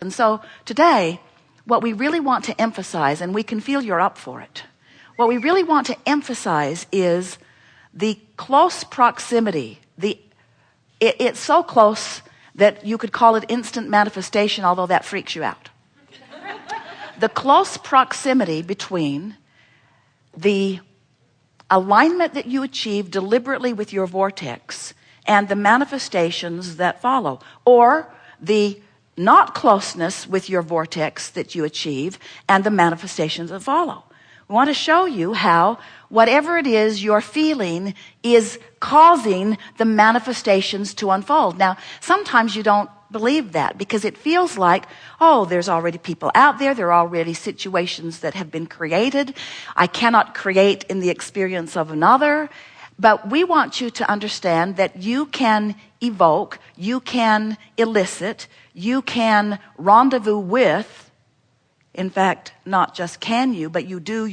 And so today, what we really want to emphasize, and we can feel you're up for it, what we really want to emphasize is the close proximity. It's so close that you could call it instant manifestation, although that freaks you out. The close proximity between the alignment that you achieve deliberately with your vortex and the manifestations that follow, or the not closeness with your vortex that you achieve and the manifestations that follow. We want to show you how whatever it is you're feeling is causing the manifestations to unfold. Now, sometimes you don't believe that because it feels like, oh, there's already people out there. There are already situations that have been created. I cannot create in the experience of another. But we want you to understand that you can evoke, you can elicit, you can rendezvous with. In fact, not just can you, but you do,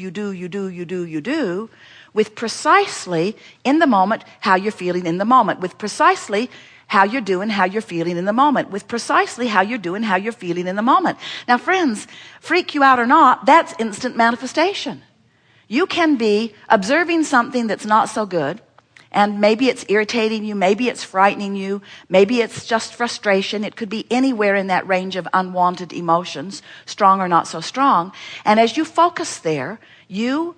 with precisely in the moment how you're feeling in the moment, with precisely how you're doing, how you're feeling in the moment, with precisely how you're doing, how you're feeling in the moment. Now, friends, freak you out or not, that's instant manifestation. You can be observing something that's not so good, and maybe it's irritating you, maybe it's frightening you, maybe it's just frustration. It could be anywhere in that range of unwanted emotions, strong or not so strong. And as you focus there, you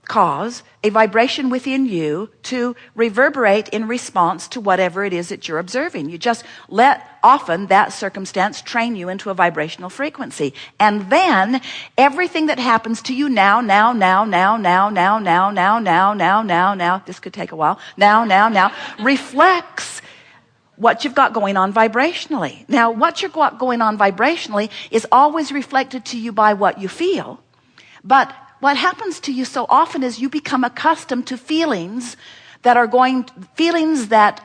cause a vibration within you to reverberate in response to whatever it is that you're observing. You just let often that circumstance train you into a vibrational frequency. And then everything that happens to you now, this could take a while, now, reflects what you've got going on vibrationally. Now, what you've got going on vibrationally is always reflected to you by what you feel. But what happens to you so often is you become accustomed to feelings that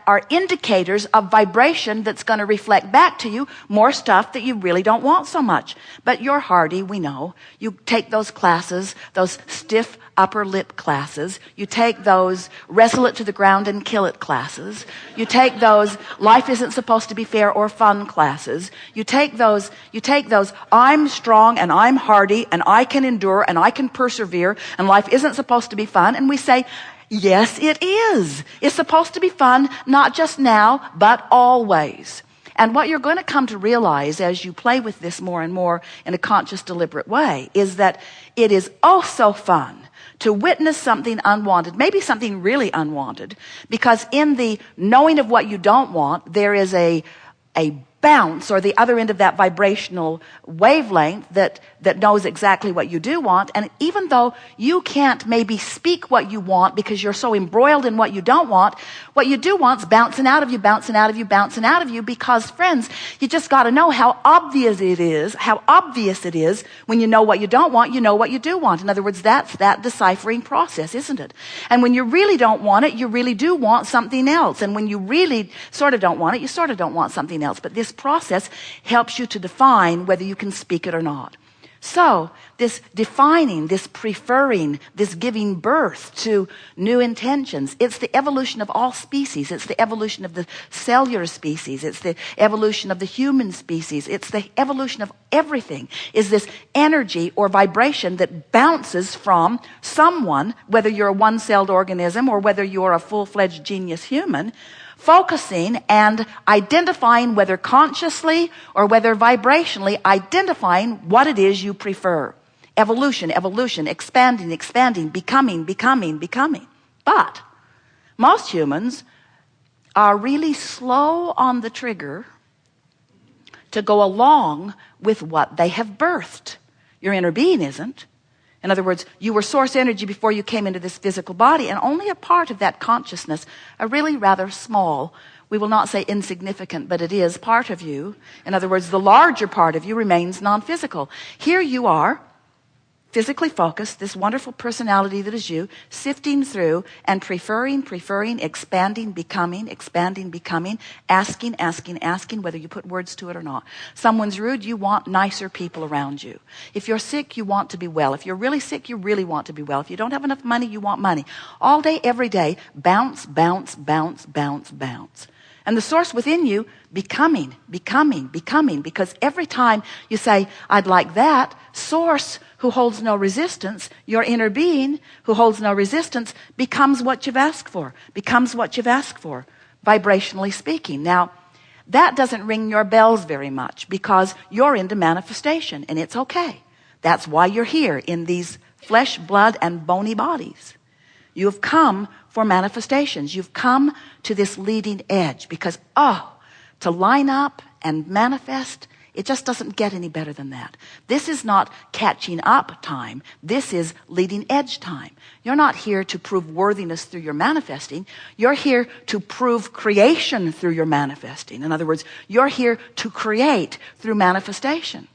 are indicators of vibration that's going to reflect back to you more stuff that you really don't want so much. But you're hardy, we know. You take those classes, those stiff upper lip classes. You take those wrestle it to the ground and kill it classes. You take those life isn't supposed to be fair or fun classes. You take those I'm strong and I'm hardy and I can endure and I can persevere and life isn't supposed to be fun. And we say, yes, it is. It's supposed to be fun, not just now, but always. And what you're going to come to realize as you play with this more and more in a conscious, deliberate way is that it is oh so fun to witness something unwanted, maybe something really unwanted, because in the knowing of what you don't want, there is a bounce or the other end of that vibrational wavelength that knows exactly what you do want. And even though you can't maybe speak what you want because you're so embroiled in what you don't want, what you do want's bouncing out of you because, friends, you just got to know how obvious it is when you know what you don't want, you know what you do want. In other words, that's that deciphering process, isn't it? And when you really don't want it, you really do want something else. And when you really sort of don't want it, you sort of don't want something else. But this process helps you to define whether you can speak it or not. So this defining, this preferring, this giving birth to new intentions, it's the evolution of all species. It's the evolution of the cellular species. It's the evolution of the human species. It's the evolution of everything, is this energy or vibration that bounces from someone, whether you're a one-celled organism or whether you're a full-fledged genius human, focusing and identifying, whether consciously or whether vibrationally, identifying what it is you prefer. Evolution, expanding, becoming. But most humans are really slow on the trigger to go along with what they have birthed. Your inner being isn't. In other words, you were source energy before you came into this physical body, and only a part of that consciousness, a really rather small, we will not say insignificant, but it is part of you. In other words, the larger part of you remains non-physical. Here you are, physically focused, this wonderful personality that is you, sifting through and preferring, expanding, becoming, asking, whether you put words to it or not. Someone's rude, you want nicer people around you. If you're sick, you want to be well. If you're really sick, you really want to be well. If you don't have enough money, you want money. All day, every day, bounce. And the source within you becoming, because every time you say, I'd like that, source who holds no resistance, your inner being who holds no resistance, becomes what you've asked for, vibrationally speaking. Now, that doesn't ring your bells very much because you're into manifestation, and it's okay. That's why you're here in these flesh, blood, and bony bodies. You have come for manifestations. You've come to this leading edge because, to line up and manifest, it just doesn't get any better than that. This is not catching up time. This is leading edge time. You're not here to prove worthiness through your manifesting. You're here to prove creation through your manifesting. In other words, you're here to create through manifestation.